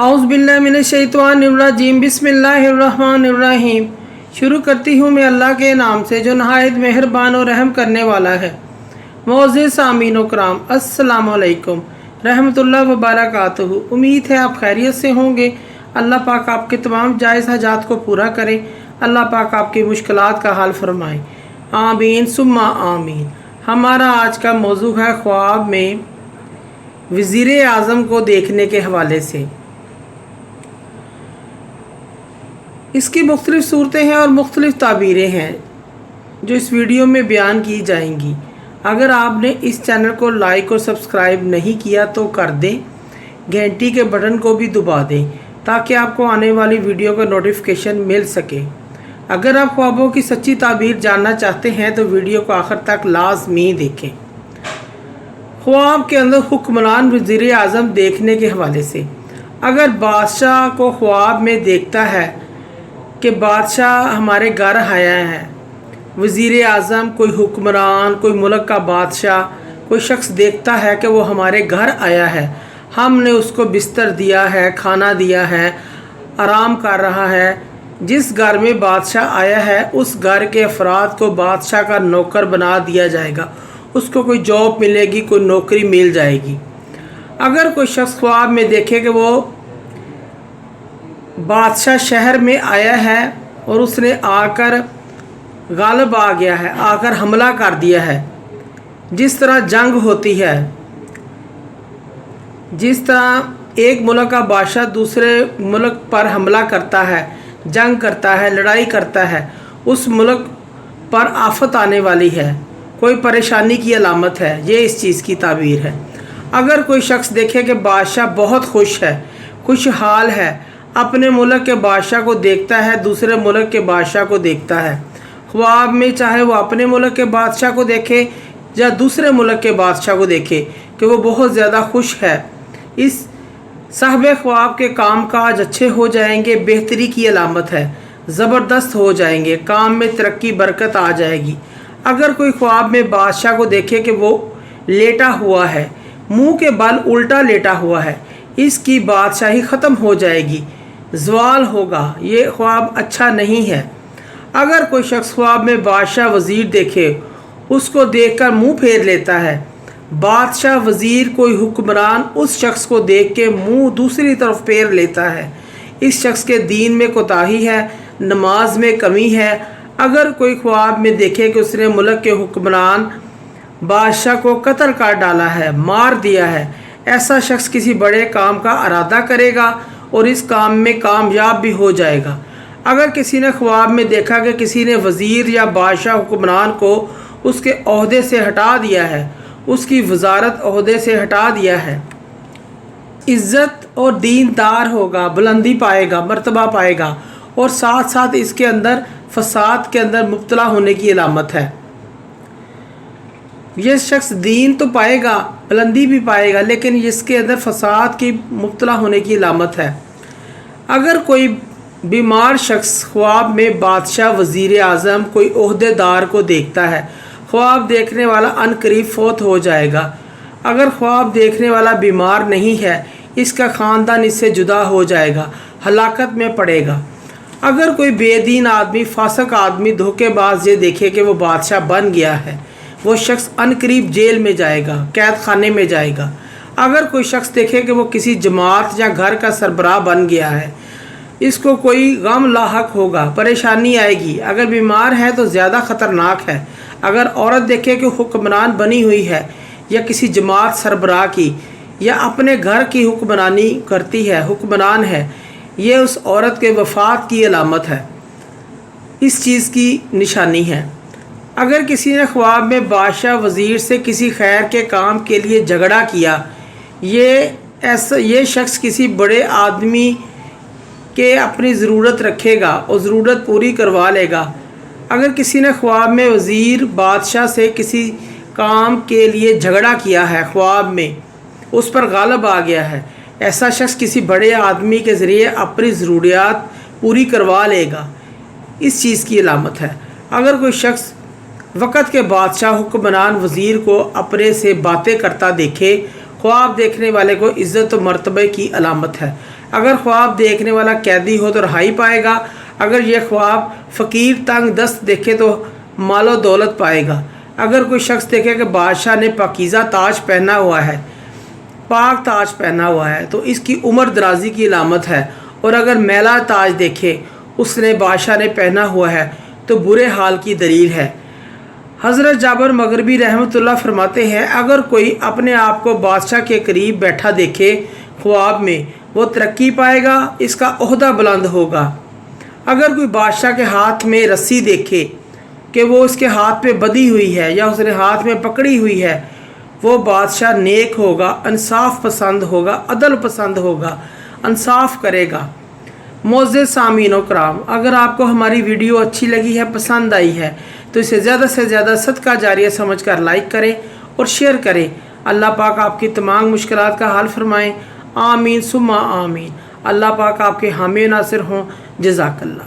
औज़ुबिल्लाहिमिनश्शैतानिर्रजीम बिस्मिल्लाहिर्रहमानिर्रहीम। शुरू करती हूँ मैं अल्लाह के नाम से जो नहायत मेहरबान और रहम करने वाला है। मोअज़्ज़िज़ सामीन व कराम, अस्सलामु अलैकुम रहमतुल्लाह व बरकातुहू। उम्मीद है आप खैरियत से होंगे। अल्लाह पाक आपके तमाम जायज़ हाजात को पूरा करे। अल्लाह पाक आपकी मुश्किलात का हल फरमाए। आमीन सुम्मा आमीन। हमारा आज का मौजू है ख्वाब में वज़ीर आज़म को देखने के हवाले से। इसकी मुख्तलिफ़ सूरतें हैं और मुख्तलिफ़ ताबीरें हैं जो इस वीडियो में बयान की जाएंगी। अगर आपने इस चैनल को लाइक और सब्सक्राइब नहीं किया तो कर दें, घंटी के बटन को भी दबा दें ताकि आपको आने वाली वीडियो का नोटिफिकेशन मिल सके। अगर आप ख्वाबों की सच्ची ताबीर जानना चाहते हैं तो वीडियो को आखिर तक लाजमी देखें। ख्वाब के अंदर हुक्मरान वज़ीर आज़म देखने के हवाले से, अगर बादशाह को ख्वाब में देखता है कि बादशाह हमारे घर आया है, वज़ीर आज़म कोई हुक्मरान, कोई मुल्क का बादशाह, कोई शख्स देखता है कि वो हमारे घर आया है, हमने उसको बिस्तर दिया है, खाना दिया है, आराम कर रहा है। जिस घर में बादशाह आया है उस घर के अफराद को बादशाह का नौकर बना दिया जाएगा, उसको कोई जॉब मिलेगी, कोई नौकरी मिल जाएगी। अगर कोई शख्स ख्वाब में देखे कि वो बादशाह शहर में आया है और उसने आकर गालिब आ गया है, आकर हमला कर दिया है, जिस तरह जंग होती है, जिस तरह एक मुल्क का बादशाह दूसरे मुल्क पर हमला करता है, जंग करता है, लड़ाई करता है, उस मुल्क पर आफत आने वाली है, कोई परेशानी की अलामत है, ये इस चीज़ की ताबीर है। अगर कोई शख्स देखे कि बादशाह बहुत खुश है, खुशहाल है, अपने मुल्क के बादशाह को देखता है, दूसरे मुल्क के बादशाह को देखता है ख्वाब में, चाहे वो अपने मुल्क के बादशाह को देखे या दूसरे मुल्क के बादशाह को देखे कि वो बहुत ज़्यादा खुश है, इस साहब ख्वाब के काम काज अच्छे हो जाएंगे, बेहतरी की अलामत है, ज़बरदस्त हो जाएंगे, काम में तरक्की बरकत आ जाएगी। अगर कोई ख्वाब में बादशाह को देखे कि वो लेटा हुआ है, मुंह के बल उल्टा लेटा हुआ है, इसकी बादशाही ख़त्म हो जाएगी, ज़वाल होगा, ये ख्वाब अच्छा नहीं है। अगर कोई शख्स ख्वाब में बादशाह वज़ीर देखे, उसको देखकर मुंह फेर लेता है, बादशाह वज़ीर कोई हुक्मरान उस शख्स को देख के मुंह दूसरी तरफ फेर लेता है, इस शख्स के दीन में कोताही है, नमाज में कमी है। अगर कोई ख्वाब में देखे कि उसने मुल्क के हुक्मरान बादशाह को कत्ल कर डाला है, मार दिया है, ऐसा शख्स किसी बड़े काम का इरादा करेगा और इस काम में कामयाब भी हो जाएगा। अगर किसी ने ख्वाब में देखा कि किसी ने वज़ीर या बादशाह हुक्मरान को उसके ओहदे से हटा दिया है, उसकी वजारत ओहदे से हटा दिया है, इज़्ज़त और दीनदार होगा, बुलंदी पाएगा, मर्तबा पाएगा, और साथ साथ इसके अंदर फसाद के अंदर मुब्तला होने की अलामत है। ये शख्स दीन तो पाएगा, बुलंदी भी पाएगा, लेकिन इसके अंदर फसाद की मुब्तला होने की अलामत है। अगर कोई बीमार शख्स ख्वाब में बादशाह, वज़ीर आज़म, कोई ओहदेदार को देखता है, ख्वाब देखने वाला अनकरीब फौत हो जाएगा। अगर ख्वाब देखने वाला बीमार नहीं है, इसका ख़ानदान इससे जुदा हो जाएगा, हलाकत में पड़ेगा। अगर कोई बेदीन आदमी, फासक आदमी, धोखेबाज ये देखे कि वो बादशाह बन गया है, वो शख्स अनकरीब जेल में जाएगा, कैद खाने में जाएगा। अगर कोई शख्स देखे कि वो किसी जमात या घर का सरबराह बन गया है, इसको कोई गम लाहक होगा, परेशानी आएगी। अगर बीमार है तो ज़्यादा ख़तरनाक है। अगर औरत देखे कि हुक्मरान बनी हुई है या किसी जमात सरबराह की या अपने घर की हुक्मरानी करती है, हुक्मरान है, ये उस औरत के वफ़ात की अलामत है, इस चीज़ की निशानी है। अगर किसी ने ख्वाब में बादशाह वज़ीर से किसी खैर के काम के लिए झगड़ा किया, ये शख्स किसी बड़े आदमी के अपनी ज़रूरत रखेगा और ज़रूरत पूरी करवा लेगा। अगर किसी ने ख्वाब में वज़ीर बादशाह से किसी काम के लिए झगड़ा किया है, ख्वाब में उस पर गालिब आ गया है, ऐसा शख्स किसी बड़े आदमी के ज़रिए अपनी ज़रूरियात पूरी करवा लेगा, इस चीज़ की अलामत है। अगर कोई शख्स वक़्त के बादशाह, हुक्मरान, वज़ीर को अपने से बातें करता देखे, ख्वाब देखने वाले को इज़्ज़त व मर्तबे की अलामत है। अगर ख्वाब देखने वाला कैदी हो तो रहाई पाएगा, अगर ये ख्वाब फ़कीर तंग दस्त देखे तो मालो दौलत पाएगा। अगर कोई शख्स देखे कि बादशाह ने पाकीज़ा ताज पहना हुआ है, पाक ताज पहना हुआ है, तो इसकी उम्र दराजी की अलामत है। और अगर मैला ताज देखे उसने बादशाह ने पहना हुआ है तो बुरे हाल की दलील है। हज़रत जाबर मगरबी रहमतुल्लाह फरमाते हैं, अगर कोई अपने आप को बादशाह के करीब बैठा देखे ख्वाब में, वो तरक्की पाएगा, इसका ओहदा बुलंद होगा। अगर कोई बादशाह के हाथ में रस्सी देखे कि वो उसके हाथ पे बधी हुई है या उसने हाथ में पकड़ी हुई है, वो बादशाह नेक होगा, इंसाफ पसंद होगा, अदल पसंद होगा, इंसाफ करेगा। मोअज़्ज़िज़ सामीन व कराम, अगर आपको हमारी वीडियो अच्छी लगी है, पसंद आई है, तो इसे ज़्यादा से ज़्यादा सदका जारिया समझकर लाइक करें और शेयर करें। अल्लाह पाक आपकी तमाम मुश्किलात का हल फरमाएँ। आमीन सुम्मा आमीन। अल्लाह पाक आपके हामी नासिर हों। जज़ाकल्लाह।